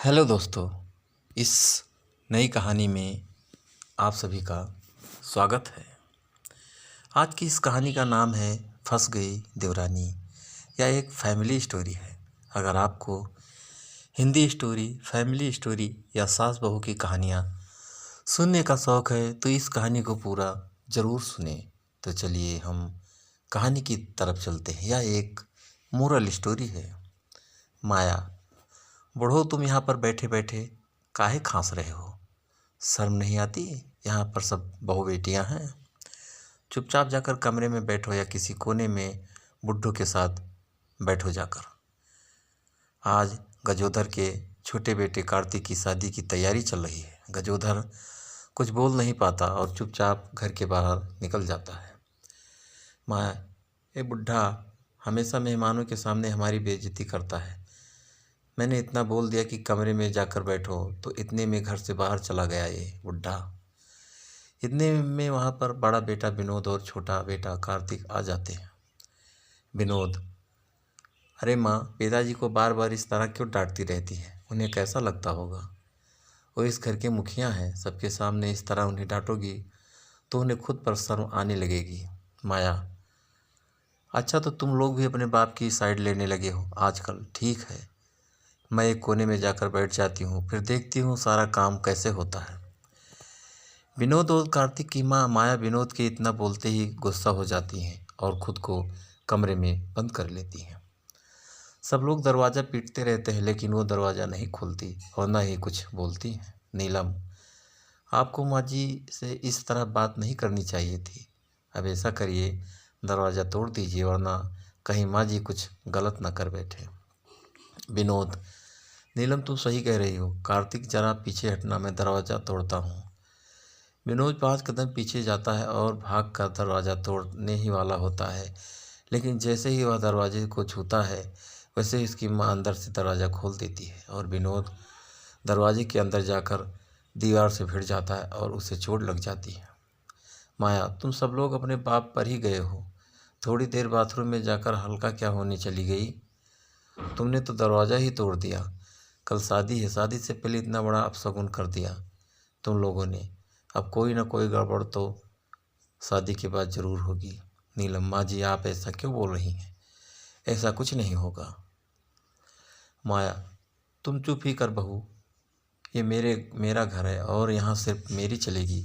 Hello दोस्तों, इस नई कहानी में आप सभी का स्वागत है। आज की इस कहानी का नाम है फंस गई देवरानी। यह एक फैमिली स्टोरी है। अगर आपको हिंदी स्टोरी, फैमिली स्टोरी या सास बहू की कहानियाँ सुनने का शौक़ है तो इस कहानी को पूरा ज़रूर सुने। तो चलिए हम कहानी की तरफ चलते हैं। यह एक मोरल स्टोरी है। माया, बूढ़ो तुम यहाँ पर बैठे बैठे काहे खांस रहे हो? शर्म नहीं आती? यहाँ पर सब बहू बेटियाँ हैं। चुपचाप जाकर कमरे में बैठो या किसी कोने में बुड्ढों के साथ बैठो जाकर। आज गजोधर के छोटे बेटे कार्तिक की शादी की तैयारी चल रही है। गजोधर कुछ बोल नहीं पाता और चुपचाप घर के बाहर निकल जाता है। माया, ये बुढ़ा हमेशा मेहमानों के सामने हमारी बेइज्जती करता है। मैंने इतना बोल दिया कि कमरे में जाकर बैठो तो इतने में घर से बाहर चला गया ये बुढ़ा। इतने में वहाँ पर बड़ा बेटा विनोद और छोटा बेटा कार्तिक आ जाते हैं। विनोद, अरे माँ, पिताजी को बार बार इस तरह क्यों डांटती रहती है? उन्हें कैसा लगता होगा? वो इस घर के मुखिया हैं। सबके सामने इस तरह उन्हें डांटोगी तो उन्हें खुद पर शर्म आने लगेगी। माया, अच्छा तो तुम लोग भी अपने बाप की साइड लेने लगे हो आजकल। ठीक है, मैं एक कोने में जाकर बैठ जाती हूँ, फिर देखती हूँ सारा काम कैसे होता है। विनोद और कार्तिक की माँ माया विनोद के इतना बोलते ही गुस्सा हो जाती हैं और खुद को कमरे में बंद कर लेती हैं। सब लोग दरवाज़ा पीटते रहते हैं लेकिन वो दरवाज़ा नहीं खोलती और ना ही कुछ बोलती हैं। नीलम, आपको माँ जी से इस तरह बात नहीं करनी चाहिए थी। अब ऐसा करिए, दरवाज़ा तोड़ दीजिए वरना कहीं माँ जी कुछ गलत ना कर बैठे। विनोद, नीलम तुम सही कह रही हो। कार्तिक जरा पीछे हटना, मैं दरवाज़ा तोड़ता हूँ। विनोद 5 कदम पीछे जाता है और भाग कर दरवाज़ा तोड़ने ही वाला होता है, लेकिन जैसे ही वह दरवाजे को छूता है वैसे ही उसकी माँ अंदर से दरवाज़ा खोल देती है और विनोद दरवाजे के अंदर जाकर दीवार से भिड़ जाता है और उसे चोट लग जाती है। माया, तुम सब लोग अपने बाप पर ही गए हो। थोड़ी देर बाथरूम में जाकर हल्का क्या होने चली गई? तुमने तो दरवाज़ा ही तोड़ दिया। कल शादी है, शादी से पहले इतना बड़ा अपशगुन कर दिया तुम लोगों ने। अब कोई ना कोई गड़बड़ तो शादी के बाद ज़रूर होगी। नीलम, माँ जी आप ऐसा क्यों बोल रही हैं? ऐसा कुछ नहीं होगा। माया, तुम चुप ही कर बहू। ये मेरा घर है और यहाँ सिर्फ मेरी चलेगी।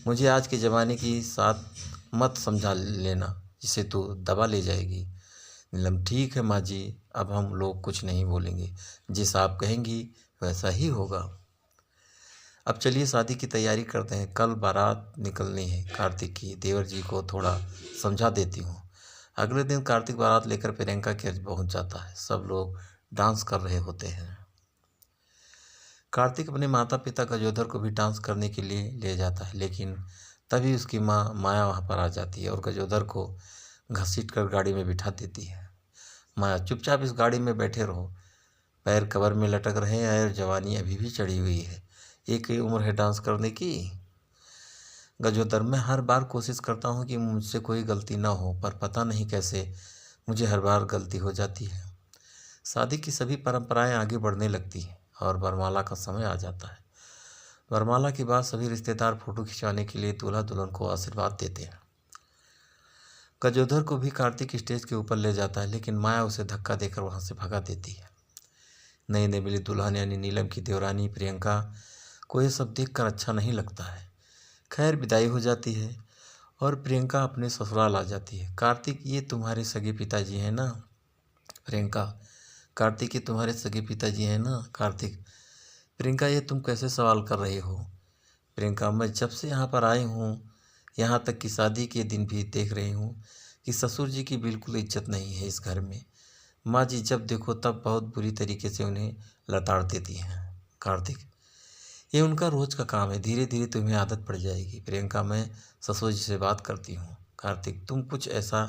मुझे आज के ज़माने की साथ मत समझा लेना जिसे तू दबा ले जाएगी। नीलम, ठीक है माँ जी, अब हम लोग कुछ नहीं बोलेंगे। जैसा आप कहेंगी वैसा ही होगा। अब चलिए शादी की तैयारी करते हैं। कल बारात निकलनी है कार्तिक की। देवर जी को थोड़ा समझा देती हूँ। अगले दिन कार्तिक बारात लेकर प्रियंका के घर पहुँच जाता है। सब लोग डांस कर रहे होते हैं। कार्तिक अपने माता पिता गजोधर को भी डांस करने के लिए ले जाता है, लेकिन तभी उसकी माँ माया वहाँ पर आ जाती है और गजोधर को घसीट कर गाड़ी में बिठा देती है। माया, चुपचाप इस गाड़ी में बैठे रहो। पैर कबर में लटक रहे हैं और जवानी अभी भी चढ़ी हुई है। एक ही उम्र है डांस करने की। गजोधर, मैं हर बार कोशिश करता हूँ कि मुझसे कोई गलती ना हो, पर पता नहीं कैसे मुझे हर बार गलती हो जाती है। शादी की सभी परंपराएं आगे बढ़ने लगती हैं और वरमाला का समय आ जाता है। वरमाला के बाद सभी रिश्तेदार फोटो खिंचवाने के लिए दूल्हा दुल्हन को आशीर्वाद देते हैं। गजोधर को भी कार्तिक स्टेज के ऊपर ले जाता है, लेकिन माया उसे धक्का देकर वहाँ से भगा देती है। नई नई मिली दुल्हन यानी नीलम की देवरानी प्रियंका को ये सब देखकर अच्छा नहीं लगता है। खैर विदाई हो जाती है और प्रियंका अपने ससुराल आ जाती है। कार्तिक, ये तुम्हारे सगे पिताजी हैं ना? प्रियंका, कार्तिक, ये तुम्हारे सगे पिताजी हैं ना? कार्तिक, प्रियंका, ये तुम कैसे सवाल कर रहे हो? प्रियंका, मैं जब से यहाँ पर आई हूँ, यहाँ तक कि शादी के दिन भी देख रही हूँ कि ससुर जी की बिल्कुल इज्जत नहीं है इस घर में। माँ जी जब देखो तब बहुत बुरी तरीके से उन्हें लताड़ देती हैं। कार्तिक, ये उनका रोज़ का काम है, धीरे धीरे तुम्हें आदत पड़ जाएगी। प्रियंका, मैं ससुर जी से बात करती हूँ। कार्तिक, तुम कुछ ऐसा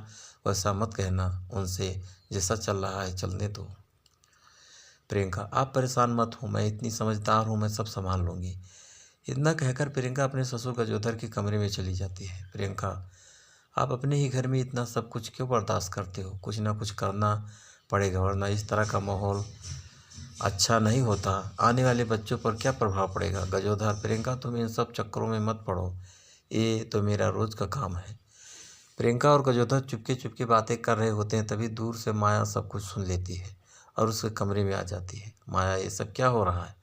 वैसा मत कहना उनसे, जैसा चल रहा है चलने दो। प्रियंका, आप परेशान मत हो, मैं इतनी समझदार हूँ, मैं सब संभाल लूँगी। इतना कहकर प्रियंका अपने ससुर गजोधर के कमरे में चली जाती है। प्रियंका, आप अपने ही घर में इतना सब कुछ क्यों बर्दाश्त करते हो? कुछ ना कुछ करना पड़ेगा वरना इस तरह का माहौल अच्छा नहीं होता, आने वाले बच्चों पर क्या प्रभाव पड़ेगा। गजोधर, प्रियंका तुम इन सब चक्करों में मत पड़ो, ये तो मेरा रोज़ का काम है। प्रियंका और गजोधर चुपके चुपके बातें कर रहे होते हैं, तभी दूर से माया सब कुछ सुन लेती है और उसके कमरे में आ जाती है। माया, ये सब क्या हो रहा है?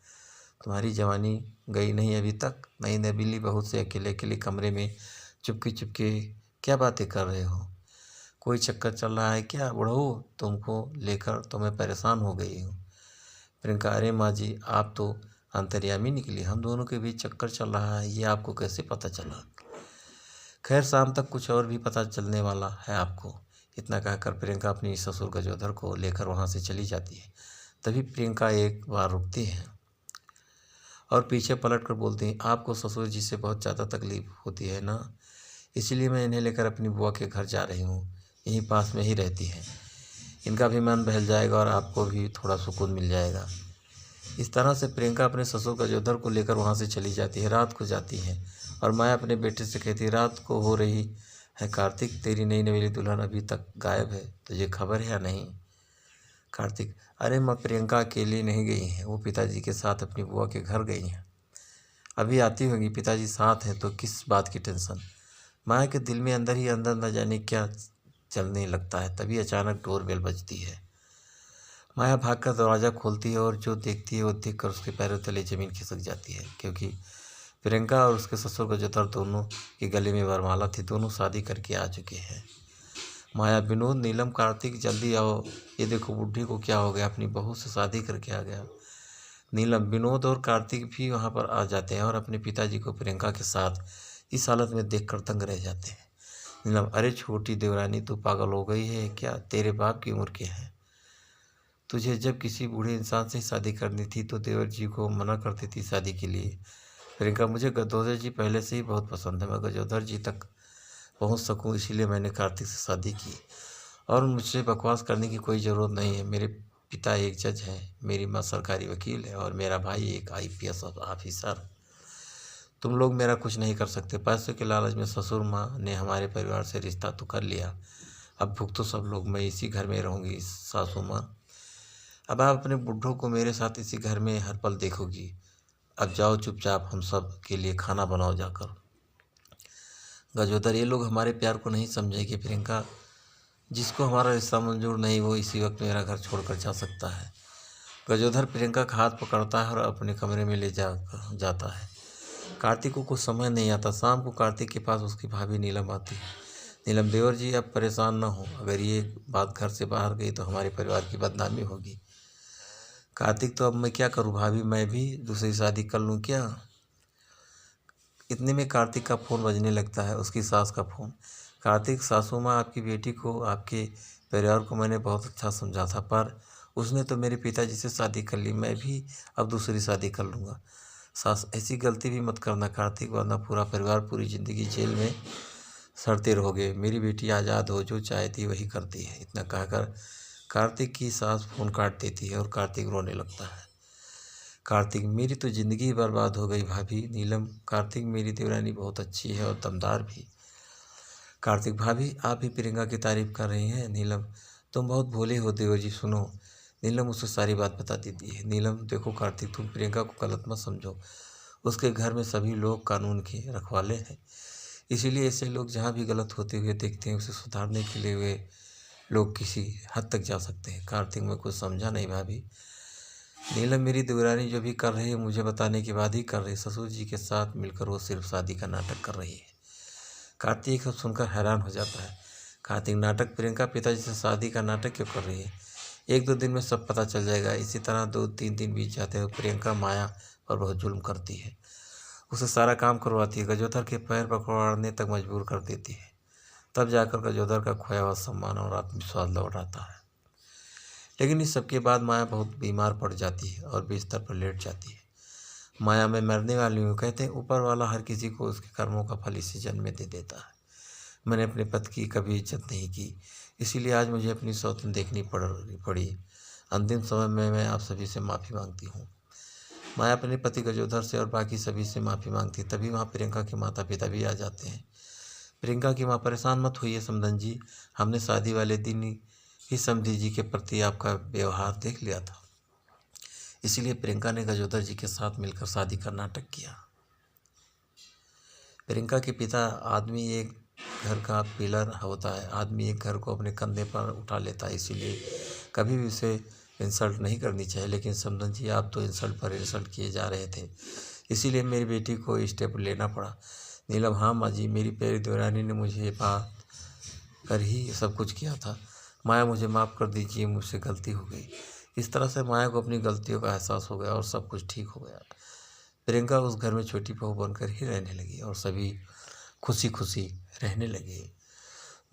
तुम्हारी जवानी गई नहीं अभी तक? नई नबीली बहू से अकेले अकेले कमरे में चुपके चुपके क्या बातें कर रहे हो? कोई चक्कर चल रहा है क्या? बहू, तुमको लेकर तो मैं परेशान हो गई हूँ। प्रियंका, अरे माँ जी, आप तो अंतर्यामी निकली, हम दोनों के बीच चक्कर चल रहा है, ये आपको कैसे पता चला? खैर, शाम तक कुछ और भी पता चलने वाला है आपको। इतना कहकर प्रियंका अपनी ससुर गजोधर को लेकर वहाँ से चली जाती है। तभी प्रियंका एक बार रुकती है और पीछे पलट कर बोलती हैं, आपको ससुर जी से बहुत ज़्यादा तकलीफ होती है ना, इसीलिए मैं इन्हें लेकर अपनी बुआ के घर जा रही हूँ। यहीं पास में ही रहती हैं, इनका भी मन बहल जाएगा और आपको भी थोड़ा सुकून मिल जाएगा। इस तरह से प्रियंका अपने ससुर गजोधर को लेकर वहाँ से चली जाती है। रात को जाती है और माया अपने बेटे से कहती है, रात को हो रही है कार्तिक, तेरी नई नवेली दुल्हन अभी तक गायब है, तुझे खबर है या नहीं? कार्तिक, अरे माँ, प्रियंका अकेली नहीं गई हैं, वो पिताजी के साथ अपनी बुआ के घर गई हैं, अभी आती होंगी, पिताजी साथ हैं तो किस बात की टेंशन। माया के दिल में अंदर ही अंदर न जाने क्या चलने लगता है। तभी अचानक डोरबेल बजती है। माया भागकर दरवाज़ा खोलती है और जो देखती है वो देखकर उसके पैरों तले ज़मीन खिसक जाती है, क्योंकि प्रियंका और उसके ससुर गजोधर दोनों के गले में वरमाला थी, दोनों शादी करके आ चुके हैं। माया, विनोद, नीलम, कार्तिक, जल्दी आओ, ये देखो बुढ़ी को क्या हो गया, अपनी बहू से शादी करके आ गया। नीलम, विनोद और कार्तिक भी वहाँ पर आ जाते हैं और अपने पिताजी को प्रियंका के साथ इस हालत में देखकर दंग रह जाते हैं। नीलम, अरे छोटी देवरानी, तू पागल हो गई है क्या? तेरे बाप की उम्र क्या है? तुझे जब किसी बूढ़े इंसान से शादी करनी थी तो देवर जी को मना करती थी शादी के लिए। प्रियंका, मुझे गजोधर जी पहले से ही बहुत पसंद है, मैं गजोधर जी तक पहुंच सकूं इसीलिए मैंने कार्तिक से शादी की, और मुझसे बकवास करने की कोई ज़रूरत नहीं है। मेरे पिता एक जज हैं, मेरी माँ सरकारी वकील है और मेरा भाई एक IPS ऑफिसर। तुम लोग मेरा कुछ नहीं कर सकते। पैसों के लालच में ससुर माँ ने हमारे परिवार से रिश्ता तो कर लिया, अब भुगतो सब लोग, मैं इसी घर में रहूँगी। सासू माँ, अब आप अपने बुढ़ों को मेरे साथ इसी घर में हर पल देखोगी। अब जाओ चुपचाप, हम सब के लिए खाना बनाओ जाकर। गजोदर, ये लोग हमारे प्यार को नहीं समझेंगे। प्रियंका, जिसको हमारा रिश्ता मंजूर नहीं वो इसी वक्त मेरा घर छोड़कर जा सकता है। गजोधर प्रियंका का हाथ पकड़ता है और अपने कमरे में ले जाता है। कार्तिक को कुछ समझ नहीं आता। शाम को कार्तिक के पास उसकी भाभी नीलम आती है। नीलम, देवर जी अब परेशान ना हो, अगर ये बात घर से बाहर गई तो हमारे परिवार की बदनामी होगी। कार्तिक, तो अब मैं क्या करूं भाभी, मैं भी दूसरी शादी कर लूं क्या? इतने में कार्तिक का फ़ोन बजने लगता है, उसकी सास का फ़ोन। कार्तिक, सासू माँ, आपकी बेटी को आपके परिवार को मैंने बहुत अच्छा समझा था, पर उसने तो मेरे पिताजी से शादी कर ली, मैं भी अब दूसरी शादी कर लूँगा। सास, ऐसी गलती भी मत करना कार्तिक, वरना पूरा परिवार पूरी ज़िंदगी जेल में सड़ते रहोगे। मेरी बेटी आज़ाद हो, जो चाहती वही करती है। इतना कहकर कार्तिक की सास फ़ोन काट देती है और कार्तिक रोने लगता है। कार्तिक, मेरी तो ज़िंदगी बर्बाद हो गई भाभी। नीलम, कार्तिक, मेरी देवरानी बहुत अच्छी है और दमदार भी। कार्तिक, भाभी आप भी प्रियंका की तारीफ़ कर रही हैं। नीलम, तुम बहुत भोले हो देवर जी, सुनो। नीलम उसे सारी बात बता देती है। नीलम, देखो कार्तिक, तुम प्रियंका को गलत मत समझो, उसके घर में सभी लोग कानून के रखवाले हैं, इसीलिए ऐसे लोग जहाँ भी गलत होते हुए देखते हैं उसे सुधारने के लिए वे लोग किसी हद तक जा सकते हैं। कार्तिक, मैं कुछ समझा नहीं भाभी। नीलम, मेरी देवरानी जो भी कर रही है मुझे बताने के बाद ही कर रही है, ससुर जी के साथ मिलकर वो सिर्फ शादी का नाटक कर रही है। कार्तिक अब सुनकर हैरान हो जाता है। कार्तिक, नाटक? प्रियंका पिताजी से शादी का नाटक क्यों कर रही है? 1-2 दिन में सब पता चल जाएगा। इसी तरह 2-3 दिन बीत जाते हैं। प्रियंका माया पर बहुत जुल्म करती है, उसे सारा काम करवाती है, गजोधर के पैर पकड़ने तक मजबूर कर देती है। तब जाकर गजोधर का खोया हुआ सम्मान और आत्मविश्वास लौट आता है। लेकिन इस सबके बाद माया बहुत बीमार पड़ जाती है और बिस्तर पर लेट जाती है। माया, मैं मरने वाली हूँ। कहते हैं ऊपर वाला हर किसी को उसके कर्मों का फल इसी जन्म में दे देता है। मैंने अपने पति की कभी इज्जत नहीं की, इसीलिए आज मुझे अपनी सौतन देखनी पड़ी। अंतिम समय में मैं आप सभी से माफ़ी मांगती हूँ। माया अपने पति गजोधर से और बाकी सभी से माफ़ी मांगती। तभी वहाँ प्रियंका के माता पिता भी आ जाते हैं। प्रियंका की माँ, परेशान मत होइए समधन जी, हमने शादी वाले दिन ही समधी जी के प्रति आपका व्यवहार देख लिया था। इसीलिए प्रियंका ने गजोदर जी के साथ मिलकर शादी का नाटक किया। प्रियंका के पिता आदमी एक घर का पिलर होता है, आदमी एक घर को अपने कंधे पर उठा लेता है, इसीलिए कभी भी उसे इंसल्ट नहीं करनी चाहिए। लेकिन समधन जी आप तो इंसल्ट पर इंसल्ट किए जा रहे थे, इसीलिए मेरी बेटी को स्टेप लेना पड़ा। नीलम हाँ माँ जी, मेरी प्यारी देवरानी ने मुझे ये बात कर ही सब कुछ किया था। माया मुझे माफ़ कर दीजिए, मुझसे गलती हो गई। इस तरह से माया को अपनी गलतियों का एहसास हो गया और सब कुछ ठीक हो गया। प्रियंका उस घर में छोटी बहू बनकर ही रहने लगी और सभी खुशी खुशी रहने लगे।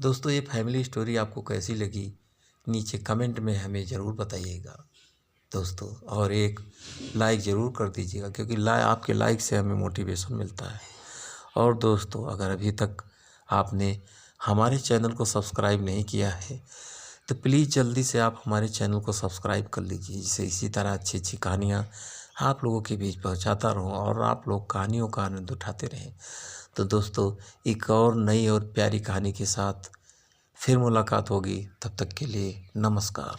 दोस्तों, ये फैमिली स्टोरी आपको कैसी लगी नीचे कमेंट में हमें ज़रूर बताइएगा दोस्तों, और एक लाइक ज़रूर कर दीजिएगा, क्योंकि आपके लाइक से हमें मोटिवेशन मिलता है। और दोस्तों, अगर अभी तक आपने हमारे चैनल को सब्सक्राइब नहीं किया है तो प्लीज़ जल्दी से आप हमारे चैनल को सब्सक्राइब कर लीजिए, जिससे इसी तरह अच्छी अच्छी कहानियाँ आप लोगों के बीच पहुंचाता रहूं और आप लोग कहानियों का आनंद उठाते रहें। तो दोस्तों, एक और नई और प्यारी कहानी के साथ फिर मुलाकात होगी। तब तक के लिए नमस्कार।